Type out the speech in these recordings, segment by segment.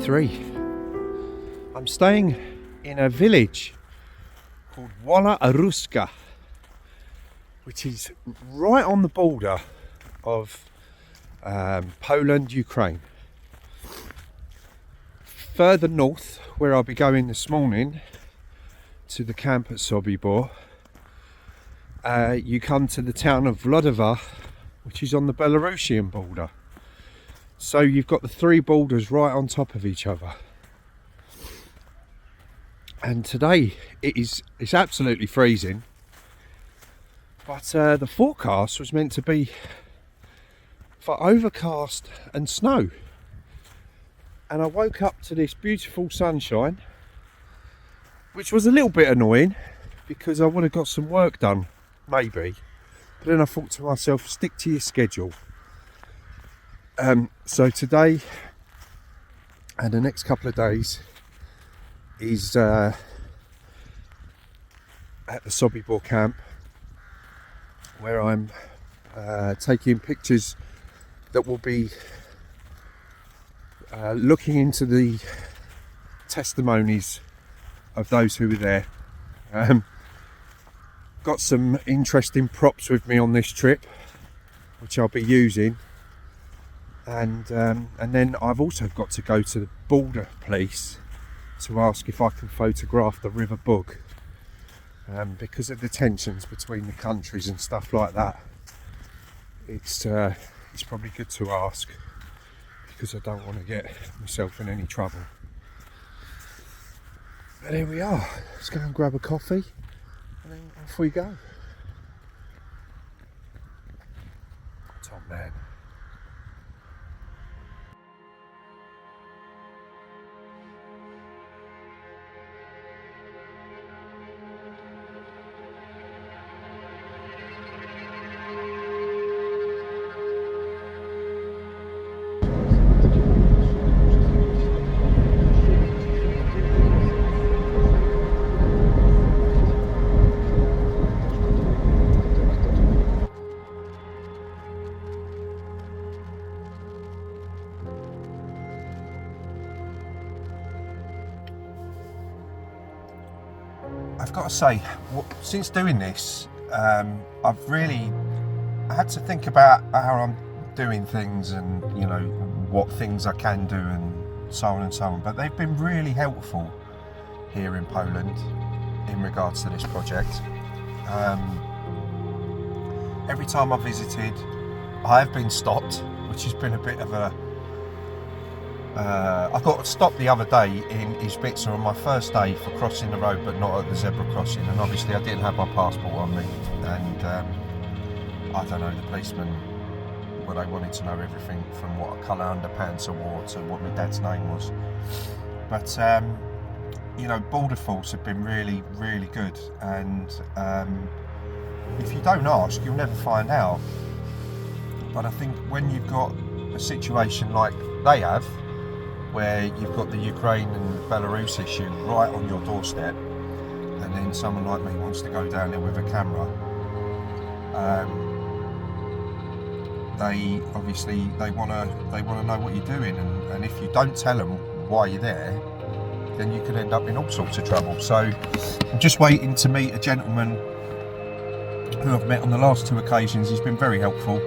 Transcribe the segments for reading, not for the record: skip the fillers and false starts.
3. I'm staying in a village called Ruska, which is right on the border of Poland, Ukraine. Further north, where I'll be going this morning to the camp at Sobibor, you come to the town of Vlodova, which is on the Belarusian border. So you've got the 3 borders right on top of each other. And today it's absolutely freezing, but the forecast was meant to be for overcast and snow. And I woke up to this beautiful sunshine, which was a little bit annoying because I would have got some work done, maybe. But then I thought to myself, stick to your schedule. So today and the next couple of days is at the Sobibor camp, where I'm taking pictures that will be looking into the testimonies of those who were there. Got some interesting props with me on this trip, which I'll be using. And then I've also got to go to the border police to ask if I can photograph the River Bug, because of the tensions between the countries and stuff like that. It's probably good to ask, because I don't want to get myself in any trouble. But here we are. Let's go and grab a coffee, and then off we go. Top man. I've got to say, since doing this, I've really had to think about how I'm doing things, and what things I can do, and so on and so on. But they've been really helpful here in Poland in regards to this project. Every time I've visited, I have been stopped, which has been a bit of a I got stopped the other day in Izbica on my first day for crossing the road, but not at the zebra crossing, and obviously I didn't have my passport on me, and I don't know, the policeman, well, they wanted to know everything from what colour underpants I wore to what my dad's name was. But border force have been really, really good, and if you don't ask, you'll never find out. But I think when you've got a situation like they have, where you've got the Ukraine and Belarus issue right on your doorstep, and then someone like me wants to go down there with a camera, they want to know what you're doing, and if you don't tell them why you're there, then you could end up in all sorts of trouble. So I'm just waiting to meet a gentleman who I've met on the last 2 occasions. He's been very helpful,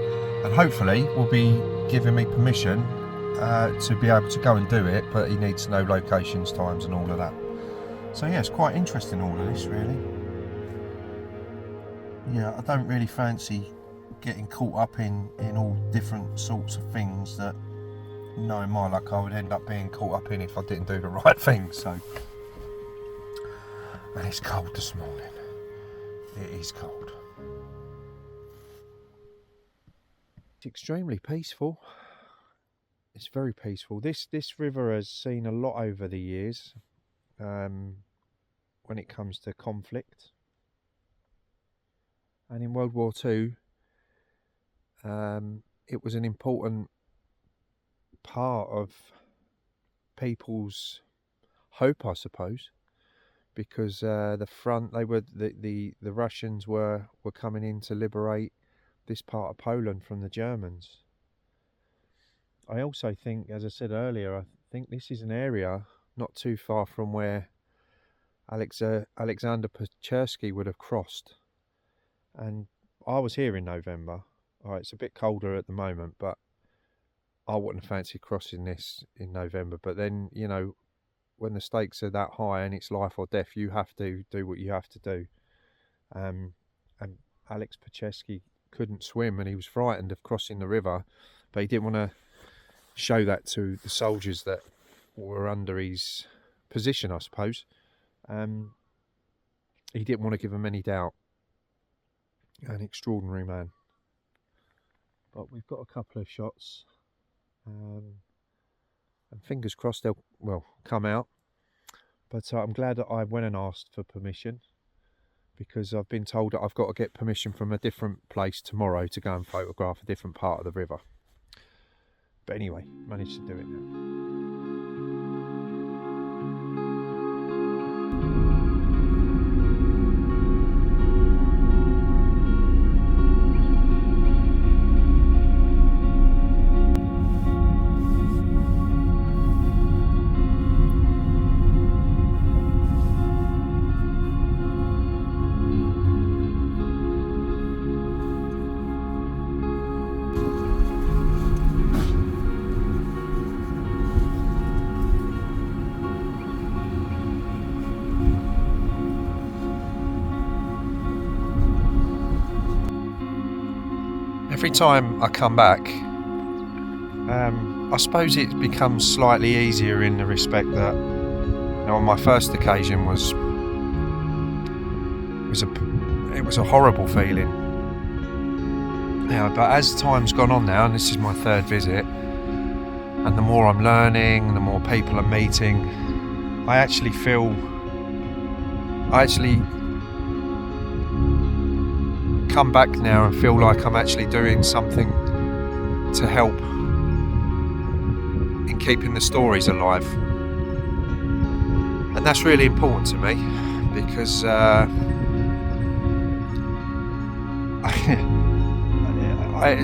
and hopefully will be giving me permission to be able to go and do it, but he needs to know locations, times and all of that. So yeah, it's quite interesting, all of this, really. Yeah, I don't really fancy getting caught up in all different sorts of things that, knowing my luck, I would end up being caught up in if I didn't do the right thing. So, and it's cold this morning. It is cold. It's extremely peaceful. It's very peaceful. This river has seen a lot over the years when it comes to conflict. And in World War II, it was an important part of people's hope, I suppose, because the Russians were coming in to liberate this part of Poland from the Germans. I also think, as I said earlier, I think this is an area not too far from where Alexander Pachersky would have crossed. And I was here in November. All right, it's a bit colder at the moment, but I wouldn't fancy crossing this in November. But then, you know, when the stakes are that high and it's life or death, you have to do what you have to do. And Alex Pachersky couldn't swim, and he was frightened of crossing the river, but he didn't want to show that to the soldiers that were under his position, I suppose. He didn't want to give them any doubt. An extraordinary man. But we've got a couple of shots, and fingers crossed they'll, well, come out. But I'm glad that I went and asked for permission, because I've been told that I've got to get permission from a different place tomorrow to go and photograph a different part of the river. But anyway, managed to do it now. Every time I come back, I suppose it becomes slightly easier in the respect that, you know, on my first occasion it was a horrible feeling. Yeah, but as time's gone on now, and this is my third visit, and the more I'm learning, the more people I'm meeting, I actually come back now and feel like I'm actually doing something to help in keeping the stories alive. And that's really important to me, because I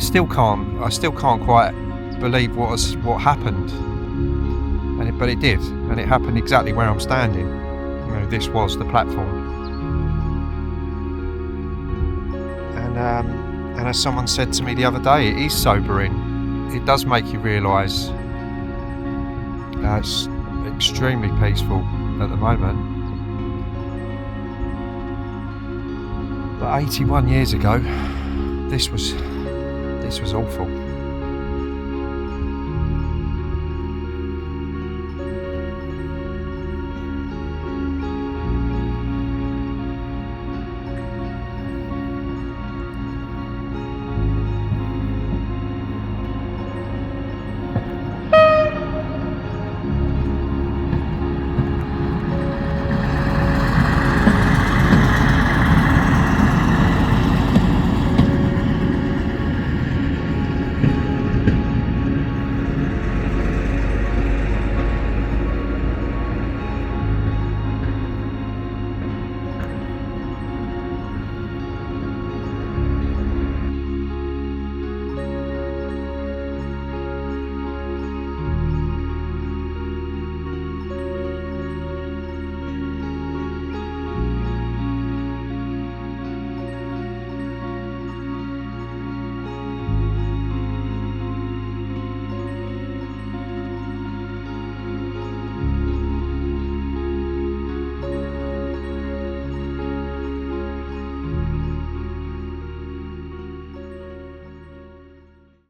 still can't quite believe what happened. But it did, and it happened exactly where I'm standing. You know, this was the platform. And as someone said to me the other day, it is sobering. It does make you realise it's extremely peaceful at the moment. But 81 years ago, this was awful.